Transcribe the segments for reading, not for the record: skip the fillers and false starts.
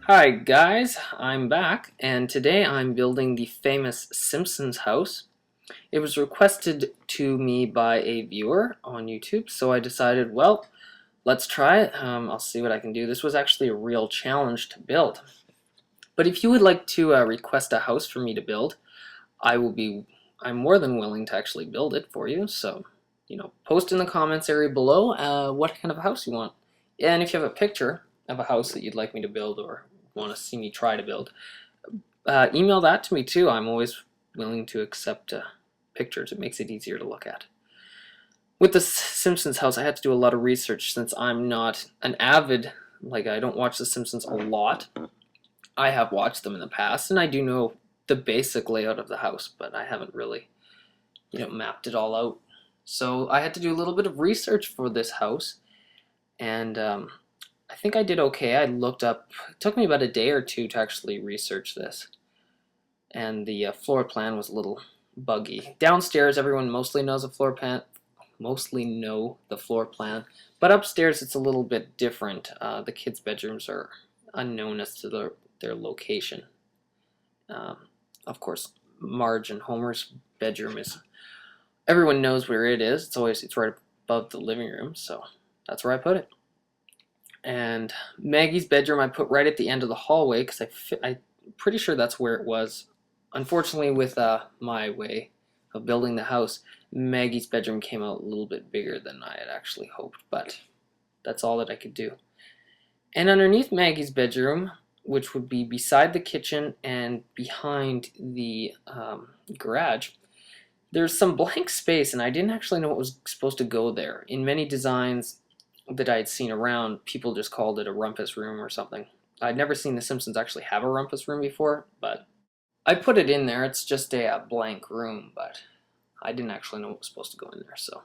Hi guys, I'm back, and today I'm building the famous Simpsons house. It was requested to me by a viewer on YouTube, so I decided, well, let's try it. I'll see what I can do. This was actually a real challenge to build. But if you would like to request a house for me to build, I'm more than willing to actually build it for you. So, post in the comments area below what kind of house you want. And if you have a picture of a house that you'd like me to build or want to see me try to build, email that to me too. I'm always willing to accept pictures. It makes it easier to look at. With the Simpsons house, I had to do a lot of research since I'm not an avid, I don't watch the Simpsons a lot. I have watched them in the past, and I do know the basic layout of the house, but I haven't really, mapped it all out. So I had to do a little bit of research for this house, and I think I did okay. I looked up, it took me about a day or two to actually research this, and the floor plan was a little buggy. Downstairs, everyone mostly knows the floor plan, but upstairs it's a little bit different. The kids' bedrooms are unknown as to their location. Of course, Marge and Homer's bedroom is, everyone knows where it is. It's right above the living room, so that's where I put it. And Maggie's bedroom I put right at the end of the hallway because I'm pretty sure that's where it was. Unfortunately, with my way of building the house, Maggie's bedroom came out a little bit bigger than I had actually hoped, but that's all that I could do. And underneath Maggie's bedroom, which would be beside the kitchen and behind the garage, there's some blank space, and I didn't actually know what was supposed to go there. In many designs that I had seen around, people just called it a rumpus room or something. I'd never seen The Simpsons actually have a rumpus room before, but I put it in there. It's just a blank room, but I didn't actually know what was supposed to go in there, so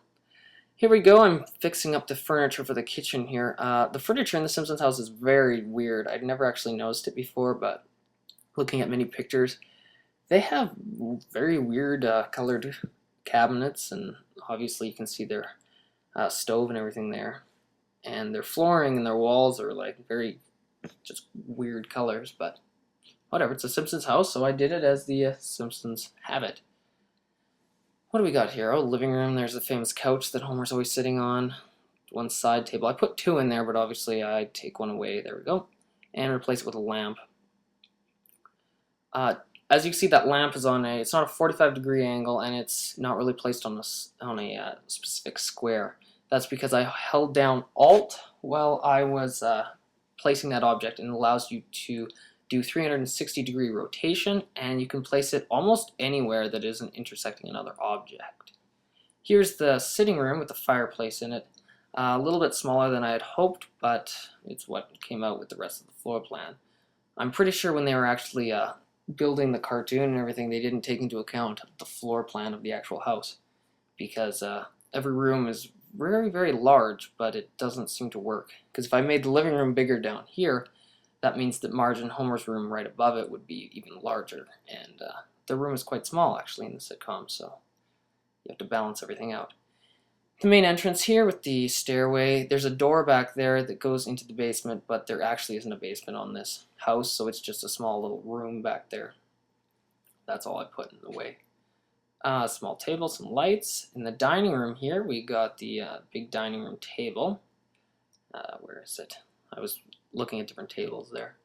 here we go. I'm fixing up the furniture for the kitchen here. The furniture in the Simpsons house is very weird. I'd never actually noticed it before, but looking at many pictures, they have very weird colored cabinets, and obviously you can see their stove and everything there. And their flooring and their walls are like very just weird colors, but whatever. It's a Simpsons house, so I did it as the Simpsons have it. What do we got here? Oh, living room. There's the famous couch that Homer's always sitting on. One side table. I put two in there, but obviously I'd take one away. There we go. And replace it with a lamp. As you can see, that lamp is on it's not a 45-degree angle, and it's not really placed on a specific square. That's because I held down Alt while I was placing that object, and it allows you to do 360-degree rotation, and you can place it almost anywhere that isn't intersecting another object. Here's the sitting room with the fireplace in it. A little bit smaller than I had hoped, but it's what came out with the rest of the floor plan. I'm pretty sure when they were actually building the cartoon and everything, they didn't take into account the floor plan of the actual house, because every room is very, very large, but it doesn't seem to work. Because if I made the living room bigger down here, that means that Marge and Homer's room right above it would be even larger, and the room is quite small actually in the sitcom, so you have to balance everything out. The main entrance here with the stairway, there's a door back there that goes into the basement, but there actually isn't a basement on this house, so it's just a small little room back there. That's all I put in the way. Small table, some lights. In the dining room here, we got the big dining room table. Where is it? I was looking at different tables there.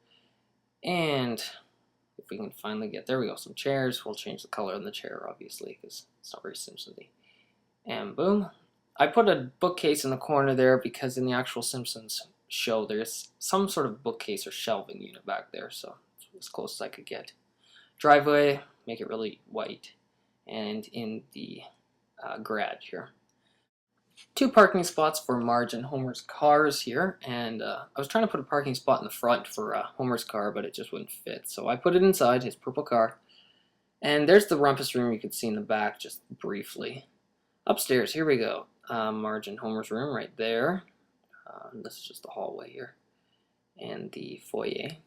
And if we can finally get, there we go, some chairs. We'll change the color on the chair, obviously, because it's not very Simpsons-y. And boom. I put a bookcase in the corner there because in the actual Simpsons show, there's some sort of bookcase or shelving unit back there, so it's as close as I could get. Driveway, make it really white. And in the garage here. Two parking spots for Marge and Homer's cars here, and I was trying to put a parking spot in the front for Homer's car, but it just wouldn't fit, so I put it inside his purple car. And there's the rumpus room you could see in the back just briefly. Upstairs, here we go. Marge and Homer's room right there. This is just the hallway here. And the foyer.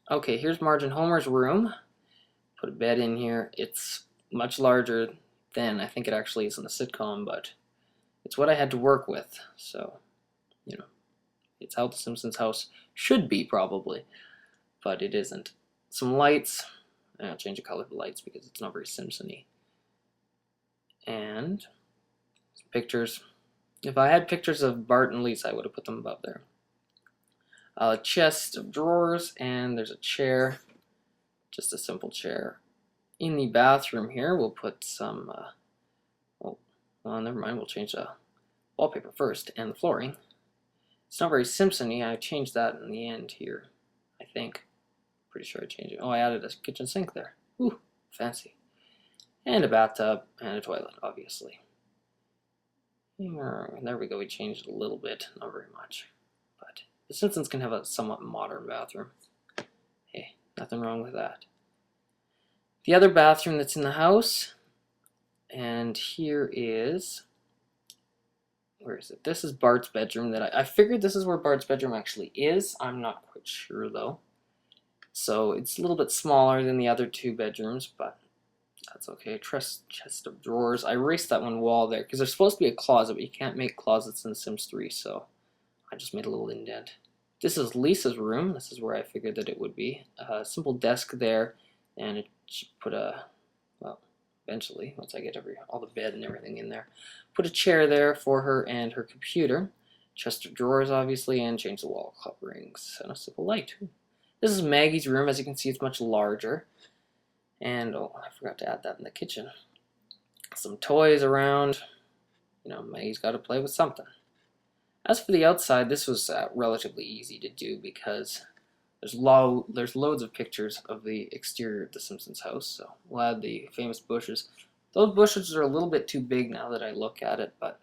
Okay, here's Marge and Homer's room. Put a bed in here. It's much larger than I think it actually is in the sitcom, but it's what I had to work with. So, you know, it's how the Simpsons house should be probably, but it isn't. Some lights. I'll change the color of the lights because it's not very Simpson-y. And some pictures. If I had pictures of Bart and Lisa, I would have put them above there. A chest of drawers, and there's a chair, just a simple chair. In the bathroom here, we'll put some, well, never mind, we'll change the wallpaper first, and the flooring. It's not very Simpson-y, I changed that in the end here, I think. Pretty sure I changed it. Oh, I added a kitchen sink there. Ooh, fancy. And a bathtub, and a toilet, obviously. There we go, we changed it a little bit, not very much. But the Simpsons can have a somewhat modern bathroom. Hey, nothing wrong with that. The other bathroom that's in the house, and here is, where is it? This is Bart's bedroom. That I figured this is where Bart's bedroom actually is. I'm not quite sure though. So it's a little bit smaller than the other two bedrooms, but that's okay. Chest of drawers. I erased that one wall there because there's supposed to be a closet, but you can't make closets in Sims 3, so I just made a little indent. This is Lisa's room. This is where I figured that it would be. A simple desk there, and it should put a, well, eventually, once I get all the bed and everything in there, put a chair there for her and her computer. Chest of drawers, obviously, and change the wall coverings, and a simple light. This is Maggie's room. As you can see, it's much larger. And, oh, I forgot to add that in the kitchen. Some toys around. You know, Maggie's got to play with something. As for the outside, this was relatively easy to do because there's loads of pictures of the exterior of the Simpsons house. So we'll add the famous bushes. Those bushes are a little bit too big now that I look at it, but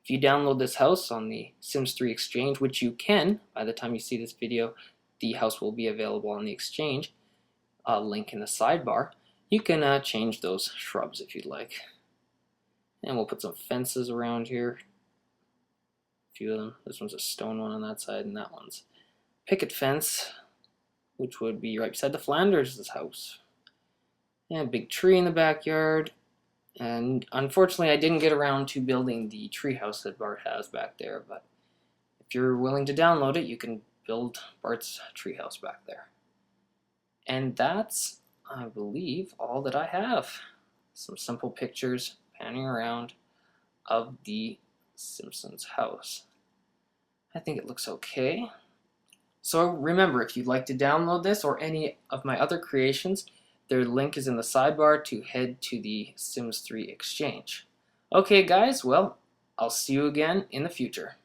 if you download this house on the Sims 3 Exchange, which you can, by the time you see this video, the house will be available on the Exchange. Link in the sidebar. You can change those shrubs if you'd like. And we'll put some fences around here. A few of them. This one's a stone one on that side, and that one's picket fence, which would be right beside the Flanders' house. And a big tree in the backyard. And unfortunately, I didn't get around to building the tree house that Bart has back there, but if you're willing to download it, you can build Bart's tree house back there. And that's, I believe, all that I have. Some simple pictures panning around of the Simpsons house. I think it looks okay. So remember, if you'd like to download this or any of my other creations, their link is in the sidebar to head to the Sims 3 Exchange. Okay guys, well, I'll see you again in the future.